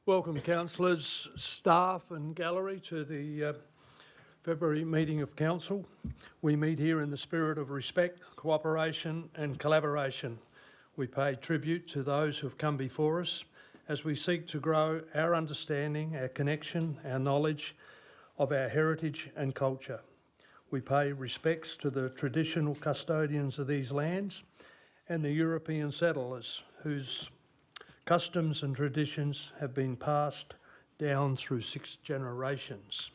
Welcome, councillors, staff and gallery to the February meeting of Council. We meet here in the spirit of respect, cooperation and collaboration. We pay tribute to those who have come before us as we seek to grow our understanding, our connection, our knowledge of our heritage and culture. We pay respects to the traditional custodians of these lands and the European settlers whose customs and traditions have been passed down through 6 generations.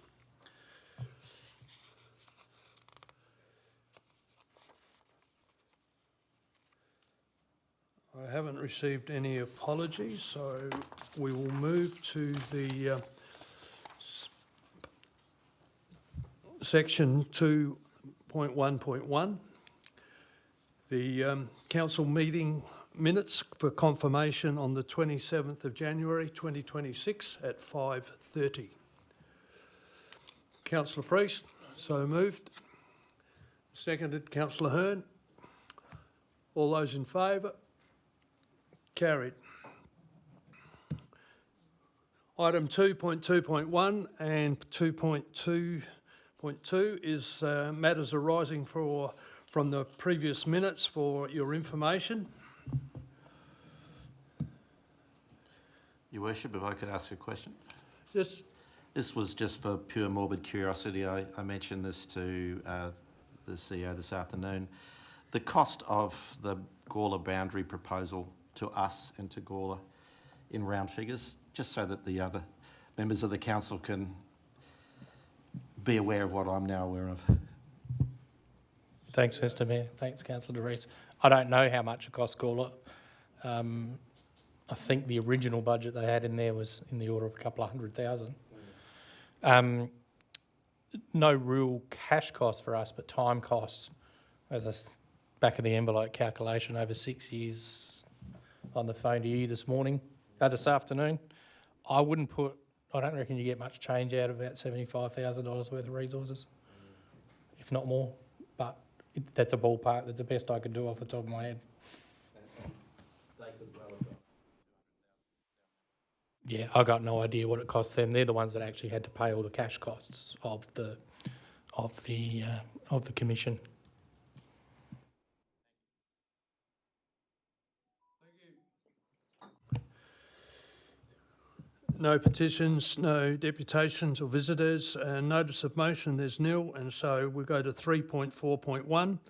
I haven't received any apologies, so we will move to the section 2.1.1, the council meeting minutes for confirmation on the 27th of January 2026 at 5:30. Councillor Priest, so moved. Seconded, Councillor Hearn. All those in favour? Carried. Item 2.2.1 and 2.2.2 is matters arising from the previous minutes for your information. Your Worship, if I could ask a question. Yes. This was just for pure morbid curiosity. I mentioned this to the CEO this afternoon. The cost of the Gawler boundary proposal to us and to Gawler in round figures, just so that the other members of the council can be aware of what I'm now aware of. Thanks, Mr Mayor. Thanks, Councillor Rees. I don't know how much it cost Gawler. I think the original budget they had in there was in the order of a couple of $100,000. No real cash cost for us, but time cost. As a back of the envelope calculation over 6 years on the phone to you this afternoon. I don't reckon you get much change out of about $75,000 worth of resources, if not more. But that's a ballpark. That's the best I could do off the top of my head. Yeah, I got no idea what it cost them. They're the ones that actually had to pay all the cash costs of the commission. No petitions, no deputations or visitors, and notice of motion, there's nil, and so we go to 3.4.1.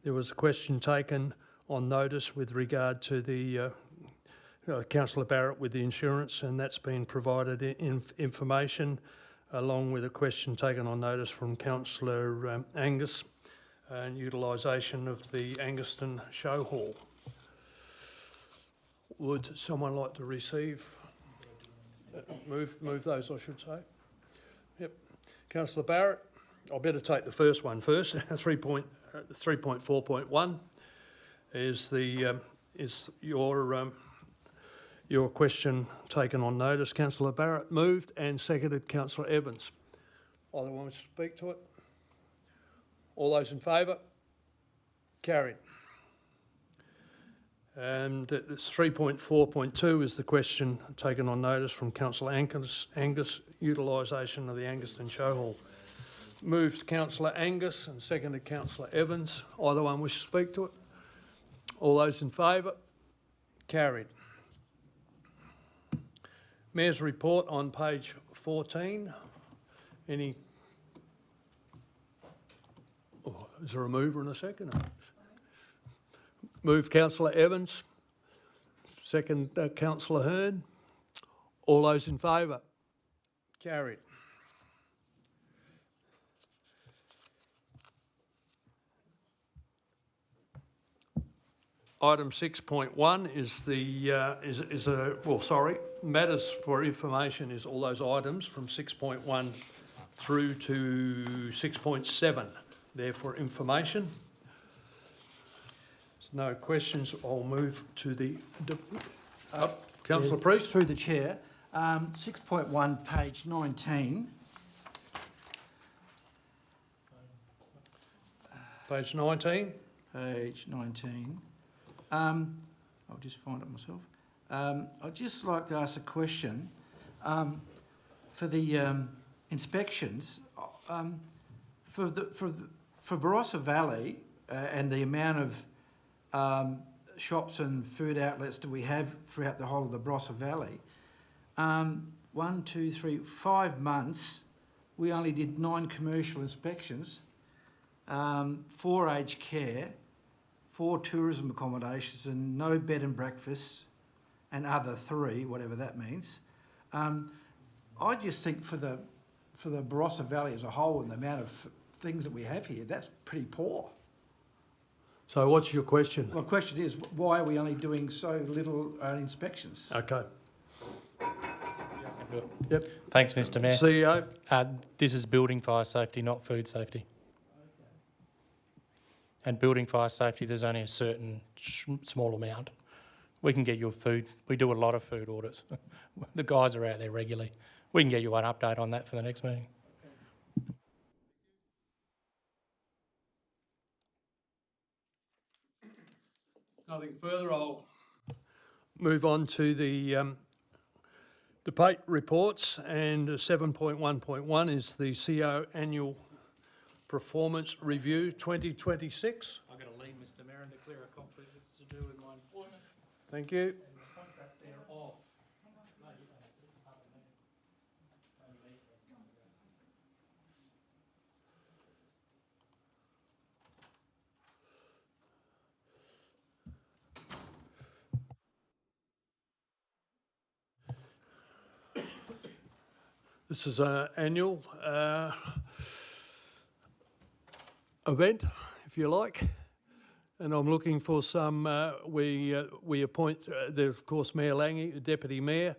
There was a question taken on notice with regard to the Councillor Barrett with the insurance, and that's been provided in information along with a question taken on notice from Councillor Angus and utilisation of the Anguston Show Hall. Would someone like to receive? Move those, I should say. Yep. Councillor Barrett, I better take the first one first. 3.4.1 is your question taken on notice. Councillor Barrett moved and seconded Councillor Evans. Either one to speak to it? All those in favour? Carried. And 3.4.2 is the question taken on notice from Councillor Angus, utilisation of the Anguston Show Hall. Moved Councillor Angus and seconded Councillor Evans. Either one wish to speak to it? All those in favour? Carried. Mayor's report on page 14. Any? Oh, is there a mover in a second? Move Councillor Evans. Second Councillor Hearn. All those in favour? Carried. Item 6.1 is matters for information is all those items from 6.1 through to 6.7. There for information. There's no questions. I'll move to the Councillor Priest. Through the chair. 6.1, page 19. Page 19. Page 19. I'll just find it myself. I'd just like to ask a question. For the inspections, for Barossa Valley and the amount of shops and food outlets that we have throughout the whole of the Barossa Valley, 1, 2, 3, 5 months, we only did 9 commercial inspections, 4 aged care, 4 tourism accommodations, and no bed and breakfast, and other 3, whatever that means. I just think for the Barossa Valley as a whole and the amount of things that we have here, that's pretty poor. So what's your question? My question is, why are we only doing so little inspections? Okay. Yep. Thanks, Mr Mayor. CEO? This is building fire safety, not food safety. And building fire safety, there's only a certain small amount. We can get your food. We do a lot of food audits. The guys are out there regularly. We can get you an update on that for the next meeting. Nothing further. I'll move on to the debate reports, and 7.1.1 is the CO Annual Performance Review 2026. I'm going to leave, Mr Mayor, and declare a conflict to do with my employment Thank you. and the contract thereof. This is an annual event, if you like, and I'm looking for some. We appoint, there's of course Mayor Lange, Deputy Mayor,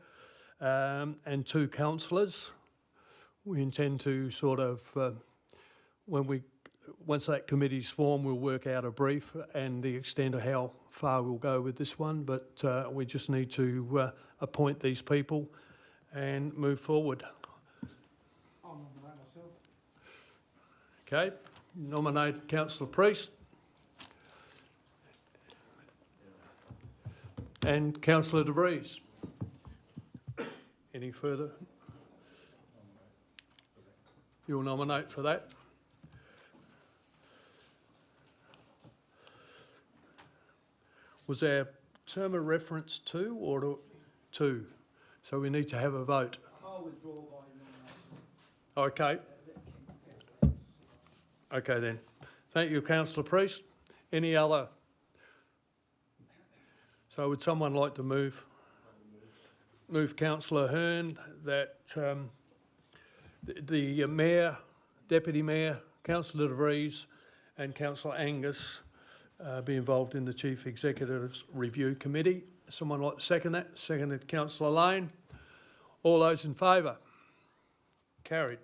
and 2 councillors. We intend to sort of, once that committee's formed, we'll work out a brief and the extent of how far we'll go with this one. But we just need to appoint these people and move forward. I'll nominate myself. Okay, nominate Councillor Priest. And Councillor De Vries. Any further? You'll nominate for that? Was there term of reference 2 or 2? So we need to have a vote. I'll withdraw by nomination. Okay. Okay then. Thank you, Councillor Priest. Any other? So would someone like to move? Move Councillor Hearn that the Mayor, Deputy Mayor, Councillor De Vries and Councillor Angus be involved in the Chief Executive's Review Committee. Someone like to second that? Seconded Councillor Lane. All those in favour? Carried.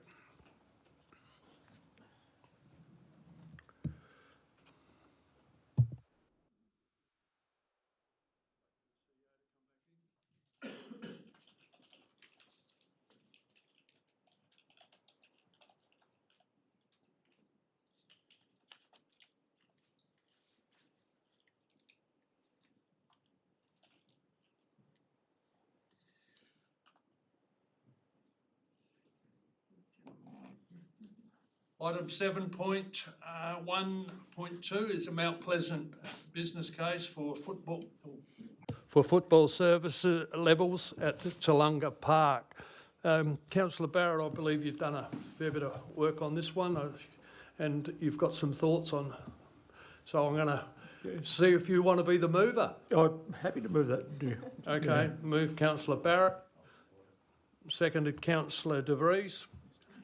Item 7.1.2 is a Mount Pleasant business case for football service levels at Toollunga Park. Councillor Barrett, I believe you've done a fair bit of work on this one, and you've got some thoughts on. So I'm going to see if you want to be the mover. I'm happy to move that. Yeah. Okay, move Councillor Barrett. Seconded Councillor De Vries.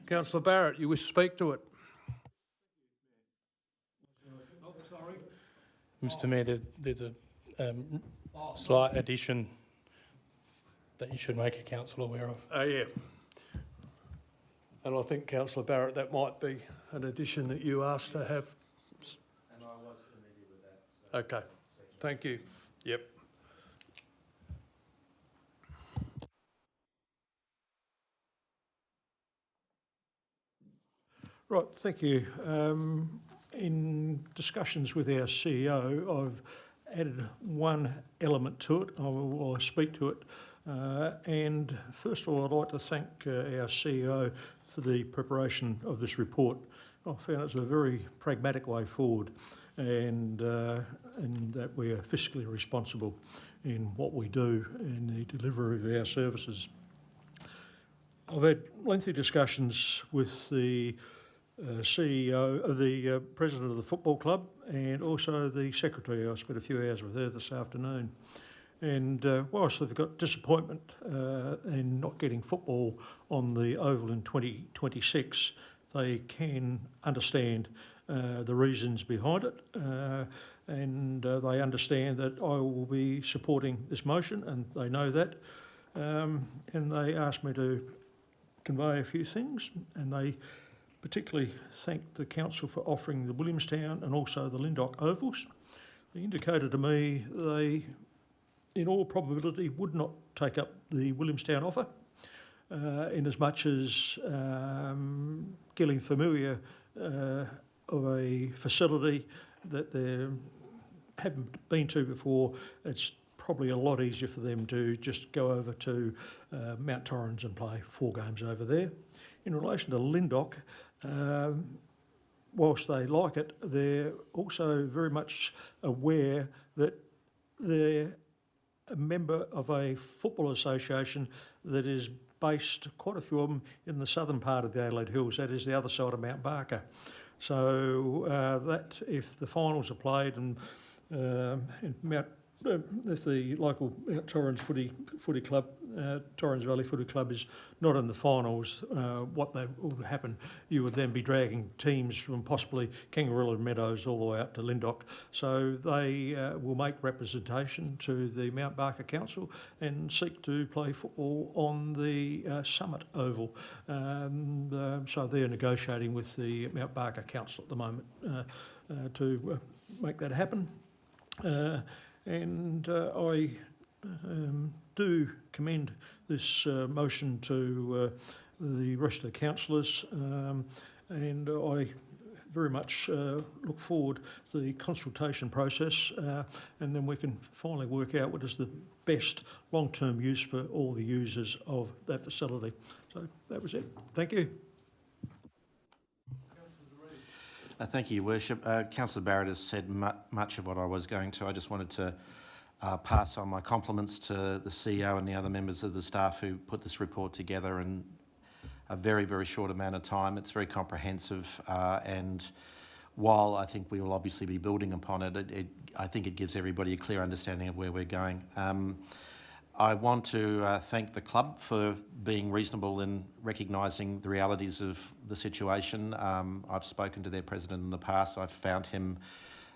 Councillor Barrett, you wish to speak to it? Oh, sorry. Mr Mayor, there's a slight addition that you should make a council aware of. Oh, yeah. And I think, Councillor Barrett, that might be an addition that you asked to have. And I was familiar with that. Okay, thank you. Yep. Right, thank you. In discussions with our CEO, I've added one element to it. I will speak to it. And first of all, I'd like to thank our CEO for the preparation of this report. I found it's a very pragmatic way forward, and that we are fiscally responsible in what we do in the delivery of our services. I've had lengthy discussions with the CEO, the president of the football club, and also the secretary. I spent a few hours with her this afternoon. And whilst they've got disappointment in not getting football on the Oval in 2026, they can understand the reasons behind it, and they understand that I will be supporting this motion, and they know that. And they asked me to convey a few things, and they particularly thanked the council for offering the Williamstown and also the Lyndoch ovals. They indicated to me they, in all probability, would not take up the Williamstown offer, in as much as getting familiar of a facility that they haven't been to before. It's probably a lot easier for them to just go over to Mount Torrens and play 4 games over there. In relation to Lyndoch, whilst they like it, they're also very much aware that they're a member of a football association that is based, quite a few of them, in the southern part of the Adelaide Hills. That is the other side of Mount Barker. So that if the finals are played and if the local Mount Torrens footy club, Torrens Valley Footy Club, is not in the finals, what would happen? You would then be dragging teams from possibly Kangaroo Meadows all the way up to Lyndoch. So they will make representation to the Mount Barker Council and seek to play football on the Summit Oval. So they're negotiating with the Mount Barker Council at the moment to make that happen. And I do commend this motion to the rest of the councillors, and I very much look forward to the consultation process, and then we can finally work out what is the best long-term use for all the users of that facility. So that was it. Thank you. Thank you, Your Worship. Councillor Barrett has said much of what I was going to. I just wanted to pass on my compliments to the CEO and the other members of the staff who put this report together in a very, very short amount of time. It's very comprehensive, and while I think we will obviously be building upon it, I think it gives everybody a clear understanding of where we're going. I want to thank the club for being reasonable in recognising the realities of the situation. I've spoken to their president in the past. I've found him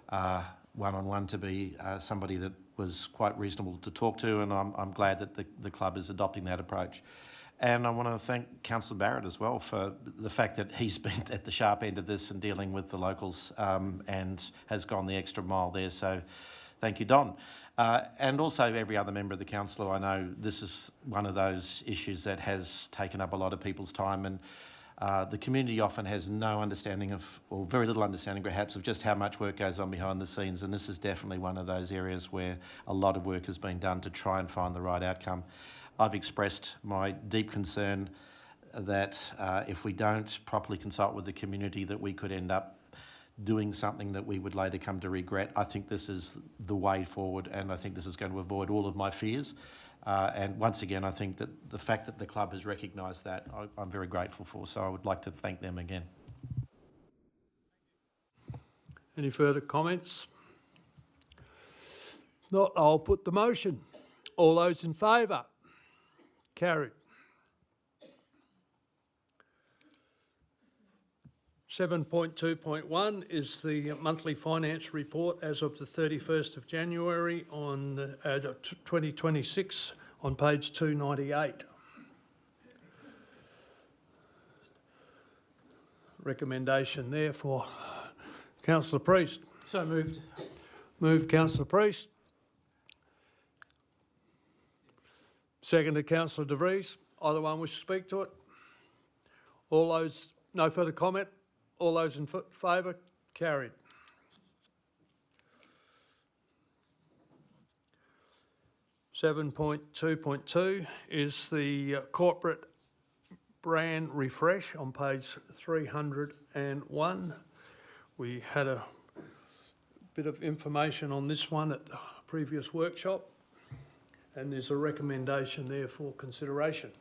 one-on-one to be somebody that was quite reasonable to talk to, and I'm glad that the club is adopting that approach. And I want to thank Councillor Barrett as well for the fact that he's been at the sharp end of this and dealing with the locals and has gone the extra mile there. So thank you, Don. And also every other member of the council. I know this is one of those issues that has taken up a lot of people's time, and the community often has no understanding of, or very little understanding perhaps, of just how much work goes on behind the scenes, and this is definitely one of those areas where a lot of work has been done to try and find the right outcome. I've expressed my deep concern that if we don't properly consult with the community, that we could end up doing something that we would later come to regret. I think this is the way forward, and I think this is going to avoid all of my fears. And once again, I think that the fact that the club has recognised that, I'm very grateful for, so I would like to thank them again. Any further comments? Not, I'll put the motion. All those in favour? Carried. 7.2.1 is the monthly finance report as of the 31st of January on 2026 on page 298. Recommendation there for Councillor Priest. So moved. Moved Councillor Priest. Seconded Councillor De Vries. Either one wish to speak to it? All those, no further comment? All those in favour? Carried. 7.2.2 is the corporate brand refresh on page 301. We had a bit of information on this one at the previous workshop, and there's a recommendation there for consideration.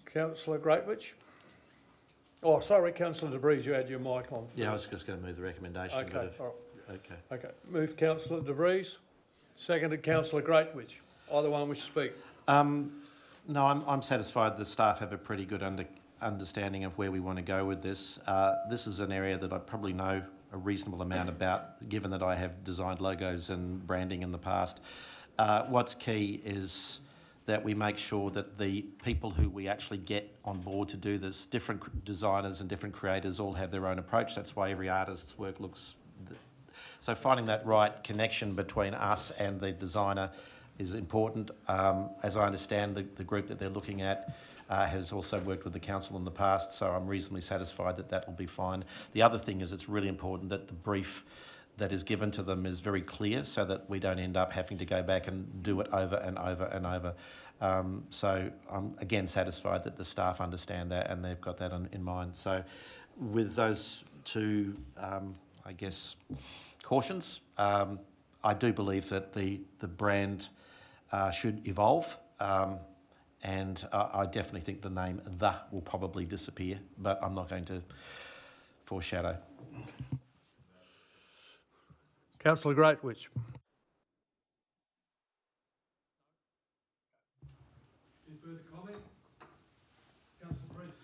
Councillor Greatwich? Oh, sorry, Councillor De Vries, you had your mic on. Yeah, I was just going to move the recommendation. Okay, but if- all right. Okay. Okay, moved Councillor De Vries, seconded Councillor Greatwich. Either one wish to speak? No, I'm satisfied the staff have a pretty good understanding of where we want to go with this. This is an area that I probably know a reasonable amount about, given that I have designed logos and branding in the past. What's key is that we make sure that the people who we actually get on board to do this, different designers and different creators all have their own approach. That's why every artist's work looks... So finding that right connection between us and the designer is important. As I understand, the group that they're looking at has also worked with the council in the past, so I'm reasonably satisfied that that will be fine. The other thing is it's really important that the brief that is given to them is very clear so that we don't end up having to go back and do it over and over and over. So I'm again satisfied that the staff understand that and they've got that in mind. So with those two, I guess, cautions, I do believe that the brand should evolve, and I definitely think the name "The" will probably disappear, but I'm not going to foreshadow. Councillor Greatwich. Any further comment? Councillor Priest.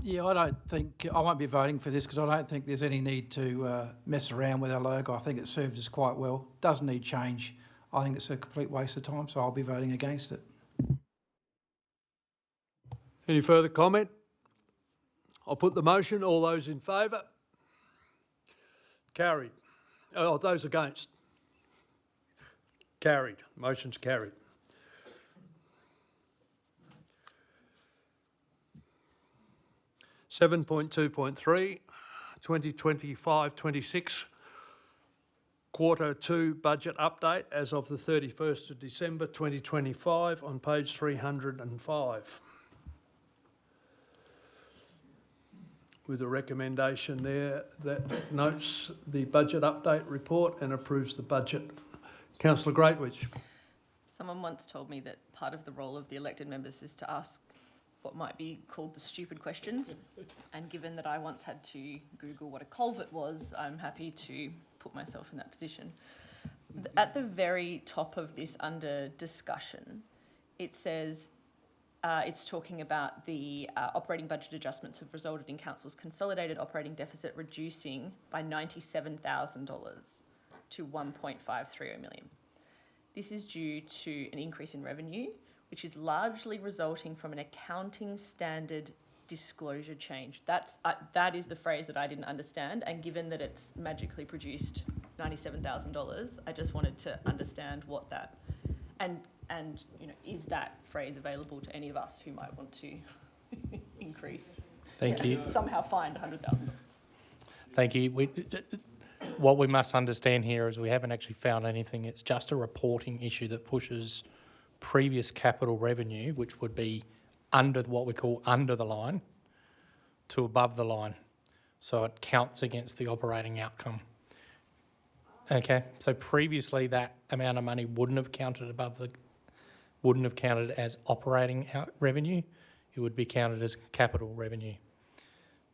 Yeah, I don't think, I won't be voting for this because I don't think there's any need to mess around with our logo. I think it served us quite well. Doesn't need change. I think it's a complete waste of time, so I'll be voting against it. Any further comment? I'll put the motion. All those in favour? Carried. Oh, those against? Carried. Motion's carried. Seven point 2.3, 2025-26 Quarter 2 budget update as of the 31st of December 2025 on page 305. With a recommendation there that notes the budget update report and approves the budget. Councillor Greatwich. Someone once told me that part of the role of the elected members is to ask what might be called the stupid questions. And given that I once had to Google what a culvert was, I'm happy to put myself in that position. At the very top of this, under discussion, it says, it's talking about the operating budget adjustments have resulted in council's consolidated operating deficit reducing by $97,000 to $1.530 million. This is due to an increase in revenue, which is largely resulting from an accounting standard disclosure change. That is the phrase that I didn't understand, and given that it's magically produced $97,000, I just wanted to understand what that, and you know, is that phrase available to any of us who might want to increase? Thank you. Somehow find $100,000. Thank you. What we must understand here is we haven't actually found anything. It's just a reporting issue that pushes previous capital revenue, which would be under what we call under the line, to above the line. So it counts against the operating outcome. Okay, so previously that amount of money wouldn't have counted as operating revenue. It would be counted as capital revenue.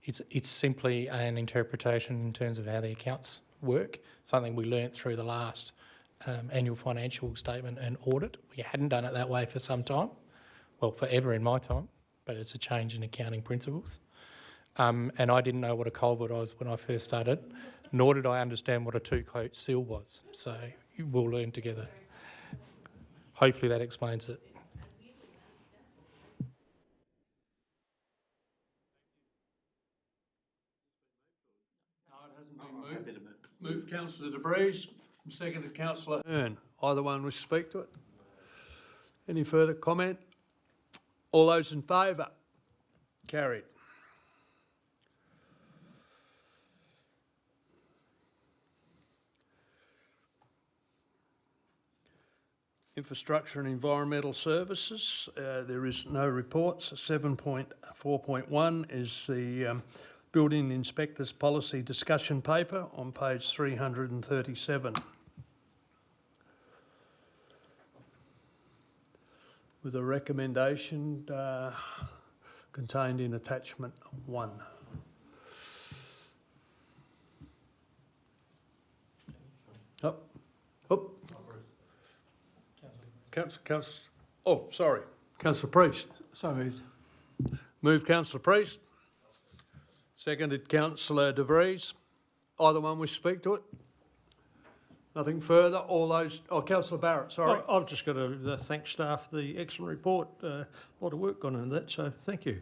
It's simply an interpretation in terms of how the accounts work, something we learnt through the last annual financial statement and audit. We hadn't done it that way for some time, well, forever in my time, but it's a change in accounting principles. And I didn't know what a culvert was when I first started, nor did I understand what a two-coat seal was. So we'll learn together. Hopefully that explains it. No, it hasn't been moved. Moved Councillor De Vries, seconded Councillor Hearn. Either one wish to speak to it? Any further comment? All those in favour? Carried. Infrastructure and Environmental Services, there is no reports. 7.4.1 is the Building Inspector's Policy Discussion Paper on page 337. With a recommendation contained in attachment 1. Up. Councillor Priest. So moved. Moved Councillor Priest. Seconded Councillor De Vries. Either one wish to speak to it? Nothing further. All those, Councillor Barrett, sorry. I've just got to thank staff for the excellent report. A lot of work gone into that, so thank you.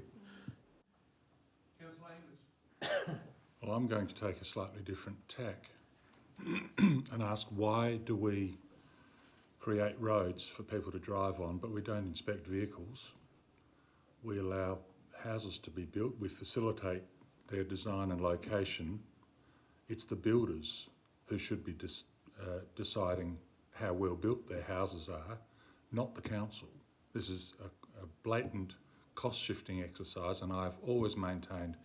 Well, I'm going to take a slightly different tack and ask, why do we create roads for people to drive on, but we don't inspect vehicles? We allow houses to be built, we facilitate their design and location. It's the builders who should be deciding how well built their houses are, not the council. This is a blatant cost-shifting exercise, and I've always maintained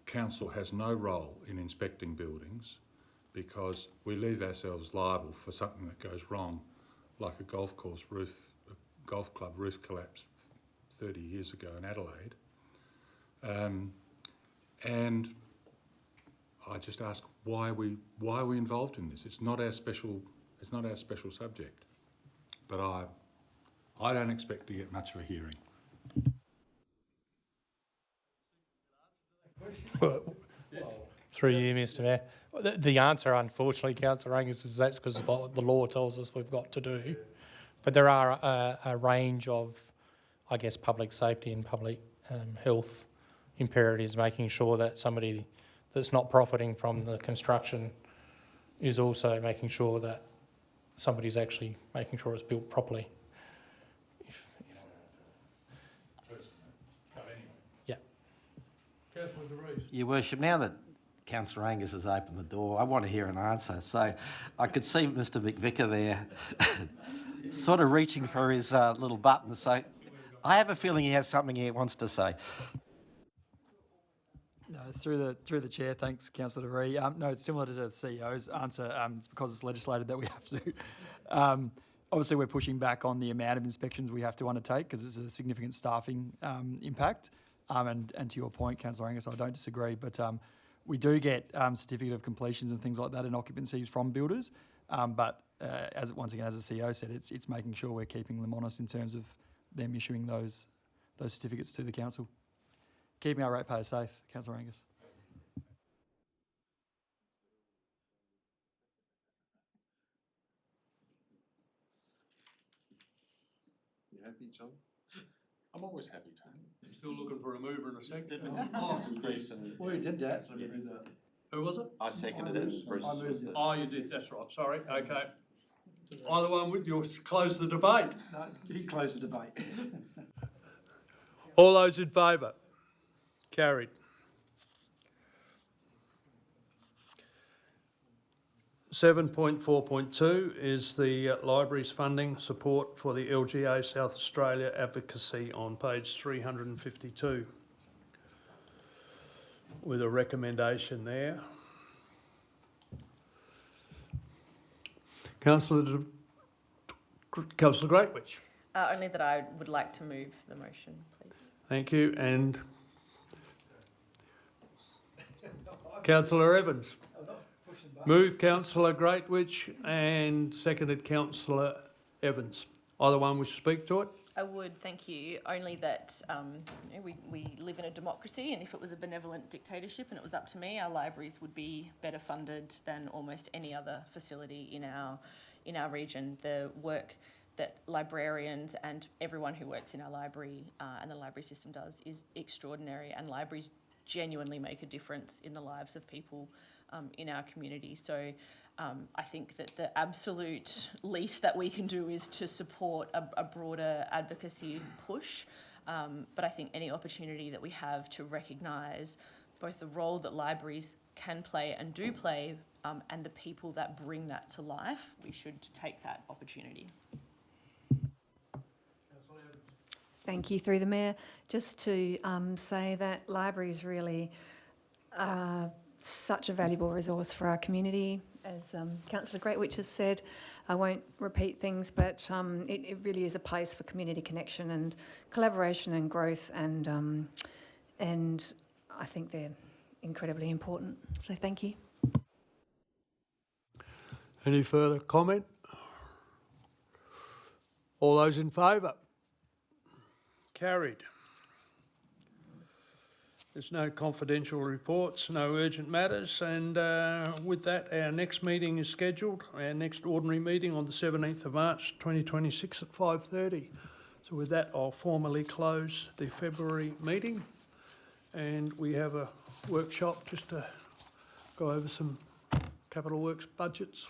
council has no role in inspecting buildings, because we leave ourselves liable for something that goes wrong, like a golf course roof, a golf club roof collapse 30 years ago in Adelaide. And I just ask, why are we involved in this? It's not our special subject. But I don't expect to get much of a hearing. Through you, Mr Mayor. The answer, unfortunately, Councillor Angus, is that's because the law tells us we've got to do. But there are a range of, I guess, public safety and public health imperatives, making sure that somebody that's not profiting from the construction is also making sure that somebody's actually making sure it's built properly. Yeah. Councillor De Vries. Your Worship, now that Councillor Angus has opened the door, I want to hear an answer. So I could see Mr McVicker there sort of reaching for his little button. So I have a feeling he has something he wants to say. No, through the chair, thanks, Councillor De Vries. No, it's similar to the CEO's answer. It's because it's legislated that we have to. Obviously, we're pushing back on the amount of inspections we have to undertake because it's a significant staffing impact. And to your point, Councillor Angus, I don't disagree, but we do get certificate of completions and things like that and occupancies from builders. But once again, as the CEO said, it's making sure we're keeping them honest in terms of them issuing those certificates to the council. Keeping our ratepayers safe, Councillor Angus. You happy, John? I'm always happy, Tony. You're still looking for a mover in a second? We did that. Who was it? I seconded it. Bruce was the... Oh, you did, that's right, sorry, okay. Either one, would you close the debate? No, he closed the debate. All those in favour? Carried. (7.4.2) is the library's funding support for the LGA South Australia advocacy on page 352, with a recommendation there. Councillor Greatwich. Only that I would like to move the motion, please. Thank you. And Councillor Evans. Moved Councillor Greatwich and seconded Councillor Evans. Either one wish to speak to it? I would, thank you. Only that we live in a democracy, and if it was a benevolent dictatorship and it was up to me, our libraries would be better funded than almost any other facility in our region. The work that librarians and everyone who works in our library and the library system does is extraordinary, and libraries genuinely make a difference in the lives of people in our community. So I think that the absolute least that we can do is to support a broader advocacy push. But I think any opportunity that we have to recognise both the role that libraries can play and do play and the people that bring that to life, we should take that opportunity. Thank you, through the Mayor. Just to say that libraries really are such a valuable resource for our community. As Councillor Greatwich has said, I won't repeat things, but it really is a place for community connection and collaboration and growth, and I think they're incredibly important. So thank you. Any further comment? All those in favour? Carried. There's no confidential reports, no urgent matters, and with that, our next meeting is scheduled, our next ordinary meeting on the 17th of March 2026 at 5:30. So with that, I'll formally close the February meeting, and we have a workshop just to go over some capital works budgets.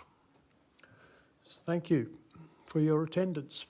Thank you for your attendance.